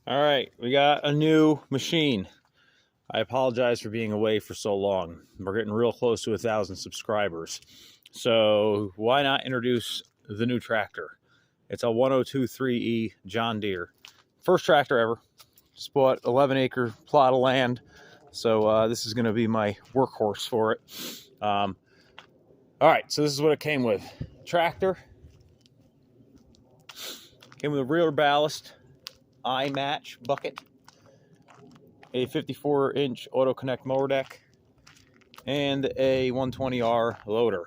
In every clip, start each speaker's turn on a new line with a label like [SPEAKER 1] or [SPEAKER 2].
[SPEAKER 1] All right, we got a new machine. I apologize for being away for so long. We're getting real close to 1,000 subscribers. So why not introduce the new tractor? It's a 1023E John Deere. First tractor ever. Just bought 11-acre plot of land. So this is going to be my workhorse for it. All right, so this is what it came with. Tractor. Came with a rear ballast, eye match bucket, a 54-inch auto connect mower deck, and a 120R loader.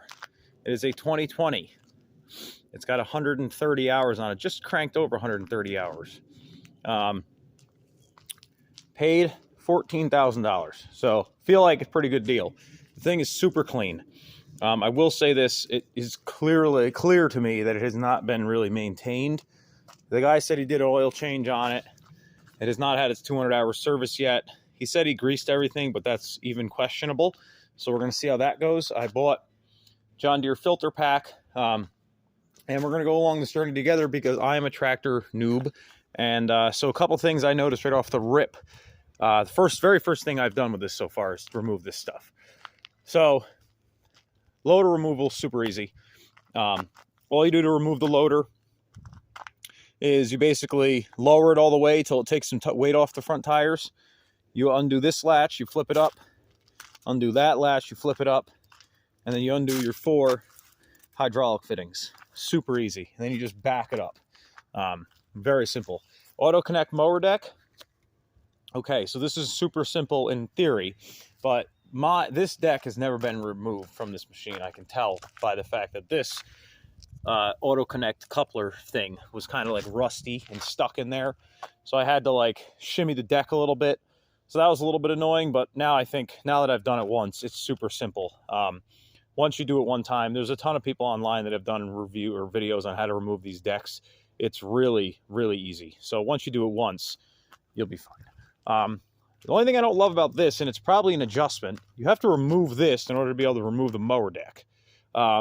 [SPEAKER 1] It is a 2020. It's got 130 hours on it, just cranked over 130 hours. Paid $14,000, so feel like a pretty good deal. The thing is super clean. I will say this, it is clear to me that it has not been really maintained. The guy said he did an oil change on it. It has not had its 200-hour service yet. He said he greased everything, but that's even questionable. So we're going to see how that goes. I bought John Deere filter pack, and we're going to go along this journey together because I am a tractor noob. And so a couple things I noticed right off the rip. The very first thing I've done with this so far is remove this stuff. So loader removal, super easy. All you do to remove the loader is you basically lower it all the way till it takes some weight off the front tires. You undo this latch, you flip it up, undo that latch, you flip it up, and then you undo your 4 hydraulic fittings. Super easy. And then you just back it up. Very simple. Auto connect mower deck. Okay, so this is super simple in theory, but this deck has never been removed from this machine. I can tell by the fact that this auto connect coupler thing was kind of like rusty and stuck in there, so I had to like shimmy the deck a little bit. So that was a little bit annoying, but now I think now that I've done it once, it's super simple. Once you do it one time, there's a ton of people online that have done review or videos on how to remove these decks. It's really easy. So once you do it once, you'll be fine. The only thing I don't love about this, and it's probably an adjustment, you have to remove this in order to be able to remove the mower deck,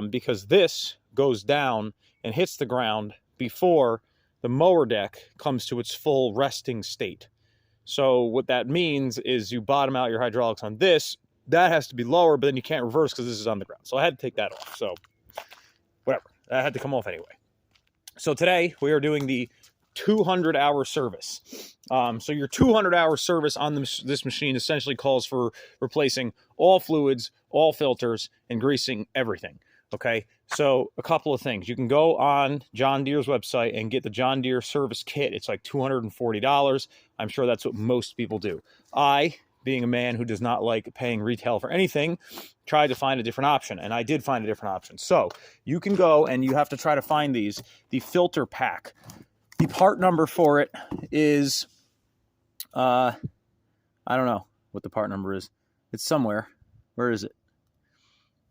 [SPEAKER 1] because this goes down and hits the ground before the mower deck comes to its full resting state. So what that means is you bottom out your hydraulics on this. That has to be lower, but then you can't reverse because this is on the ground. So I had to take that off. So whatever, that had to come off anyway. So today we are doing the 200-hour service. So your 200-hour service on this machine essentially calls for replacing all fluids, all filters, and greasing everything. Okay, so a couple of things. You can go on John Deere's website and get the John Deere service kit. It's like $240. I'm sure that's what most people do. I, being a man who does not like paying retail for anything, tried to find a different option, and I did find a different option. So you can go and you have to try to find the filter pack. The part number for it is, I don't know what the part number is. It's somewhere. Where is it?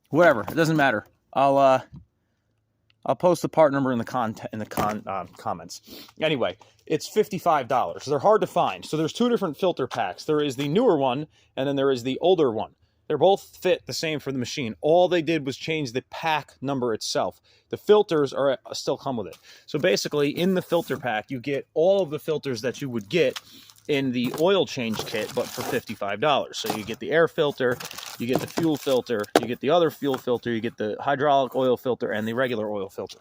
[SPEAKER 1] Whatever, it doesn't matter. I'll post the part number in the comments. Anyway, it's $55. They're hard to find. So there's 2 different filter packs. There is the newer one, and then there is the older one. They're both fit the same for the machine. All they did was change the pack number itself. The filters still come with it. So basically, in the filter pack, you get all of the filters that you would get in the oil change kit, but for $55. So you get the air filter, you get the fuel filter, you get the other fuel filter, you get the hydraulic oil filter, and the regular oil filter.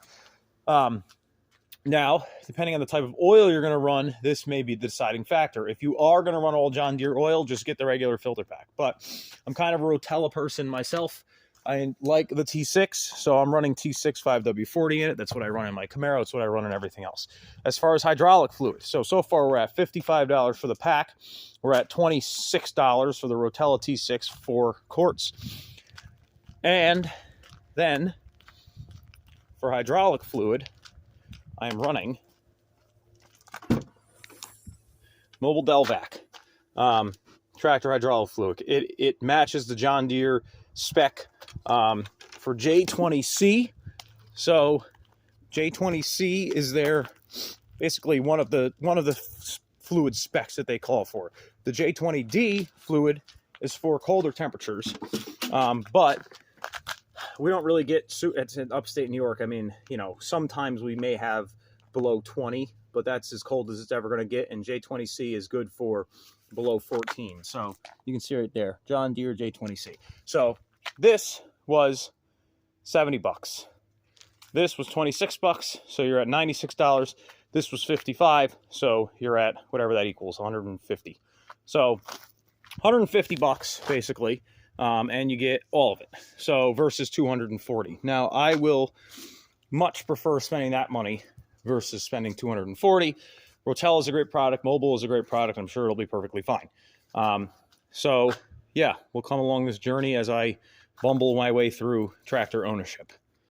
[SPEAKER 1] Now, depending on the type of oil you're going to run, this may be the deciding factor. If you are going to run all John Deere oil, just get the regular filter pack. But I'm kind of a Rotella person myself. I like the T6, so I'm running T6 5W40 in it. That's what I run in my Camaro. It's what I run in everything else. As far as hydraulic fluid, so far we're at $55 for the pack. We're at $26 for the Rotella T6 4 quarts. And then for hydraulic fluid, I am running Mobile Delvac tractor hydraulic fluid. It matches the John Deere spec for J20C. So J20C is basically one of the fluid specs that they call for. The J20D fluid is for colder temperatures, but we don't really get, it's in upstate New York. I mean, you know, sometimes we may have below 20, but that's as cold as it's ever going to get. And J20C is good for below 14. So you can see right there, John Deere J20C. So this was 70 bucks. This was 26 bucks. So you're at $96. This was 55. So you're at whatever that equals, 150. So 150 bucks basically. And you get all of it. So versus 240. Now I will much prefer spending that money versus spending 240. Rotel is a great product. Mobile is a great product. I'm sure it'll be perfectly fine. So yeah, we'll come along this journey as I bumble my way through tractor ownership.